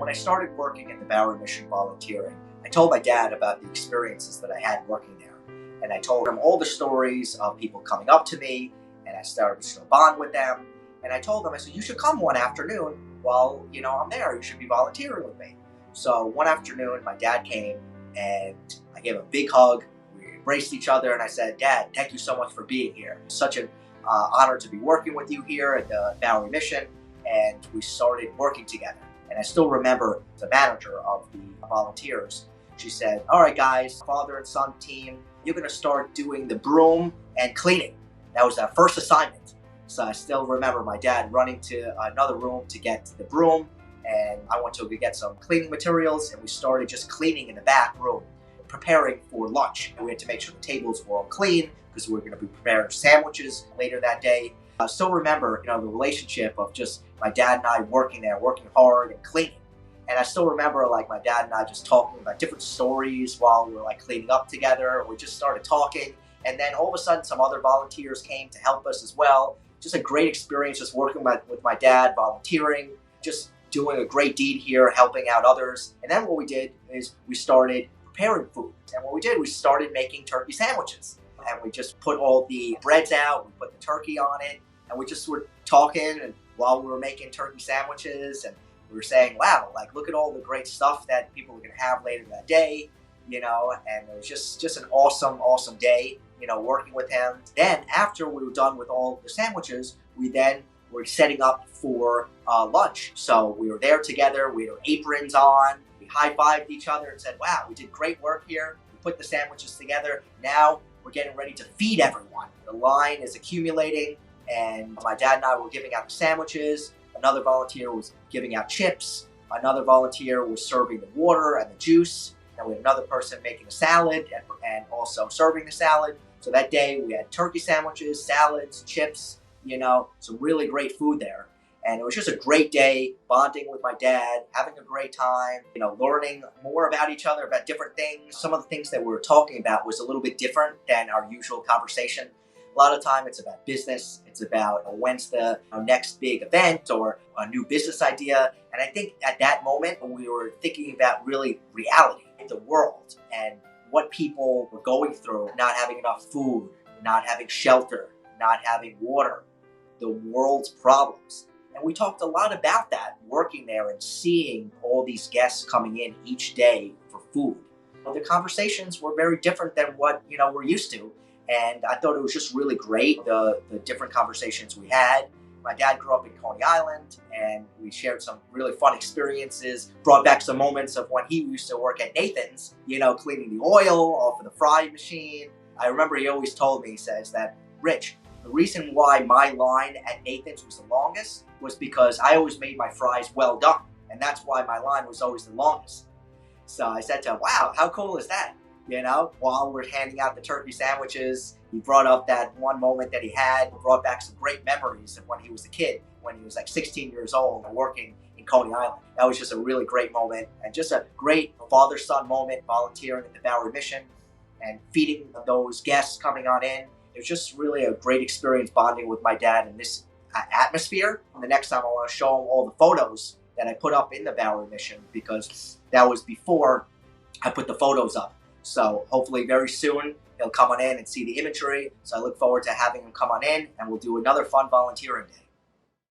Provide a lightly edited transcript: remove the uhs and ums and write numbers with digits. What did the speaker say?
When I started working at the Bowery Mission volunteering, I told my dad about the experiences that I had working there. And I told him all the stories of people coming up to me, and I started to bond with them. And I told him, I said, you should come one afternoon while, I'm there. You should be volunteering with me. So one afternoon, my dad came, and I gave him a big hug. We embraced each other, and I said, Dad, thank you so much for being here. It's such an honor to be working with you here at the Bowery Mission. And we started working together. And I still remember the manager of the volunteers. She said, all right, guys, father and son team, you're going to start doing the broom and cleaning. That was our first assignment. So I still remember my dad running to another room to get the broom. And I went to get some cleaning materials. And we started just cleaning in the back room, preparing for lunch. And we had to make sure the tables were all clean because we were going to be preparing sandwiches later that day. I still remember, the relationship of just my dad and I working there, working hard and cleaning. And I still remember my dad and I just talking about different stories while we were cleaning up together. We just started talking. And then all of a sudden some other volunteers came to help us as well. Just a great experience just working with my dad, volunteering, just doing a great deed here, helping out others. And then what we did is we started preparing food. And what we did, we started making turkey sandwiches. And we just put all the breads out, we put the turkey on it. And we just were talking and while we were making turkey sandwiches, and we were saying, wow, look at all the great stuff that people are going to have later that day, and it was just an awesome day, working with him. Then after we were done with all the sandwiches, we then were setting up for lunch. So we were there together, we had our aprons on, we high-fived each other and said, wow, we did great work here. We put the sandwiches together. Now we're getting ready to feed everyone. The line is accumulating. And my dad and I were giving out the sandwiches. Another volunteer was giving out chips. Another volunteer was serving the water and the juice. And we had another person making a salad and also serving the salad. So that day we had turkey sandwiches, salads, chips, some really great food there. And it was just a great day, bonding with my dad, having a great time, learning more about each other, about different things. Some of the things that we were talking about was a little bit different than our usual conversation. A lot of time it's about business, it's about when's the next big event or a new business idea. And I think at that moment we were thinking about really reality, the world, and what people were going through, not having enough food, not having shelter, not having water, the world's problems. And we talked a lot about that, working there and seeing all these guests coming in each day for food. The conversations were very different than what we're used to. And I thought it was just really great, the different conversations we had. My dad grew up in Coney Island, and we shared some really fun experiences, brought back some moments of when he used to work at Nathan's, cleaning the oil off of the fry machine. I remember he always told me, he says that, Rich, the reason why my line at Nathan's was the longest was because I always made my fries well done. And that's why my line was always the longest. So I said to him, wow, how cool is that? While we're handing out the turkey sandwiches, he brought up that one moment that he had, brought back some great memories of when he was a kid, when he was 16 years old and working in Coney Island. That was just a really great moment and just a great father-son moment, volunteering at the Bowery Mission and feeding those guests coming on in. It was just really a great experience bonding with my dad in this atmosphere. And the next time I want to show him all the photos that I put up in the Bowery Mission because that was before I put the photos up. So hopefully very soon he'll come on in and see the imagery. So I look forward to having him come on in and we'll do another fun volunteering day.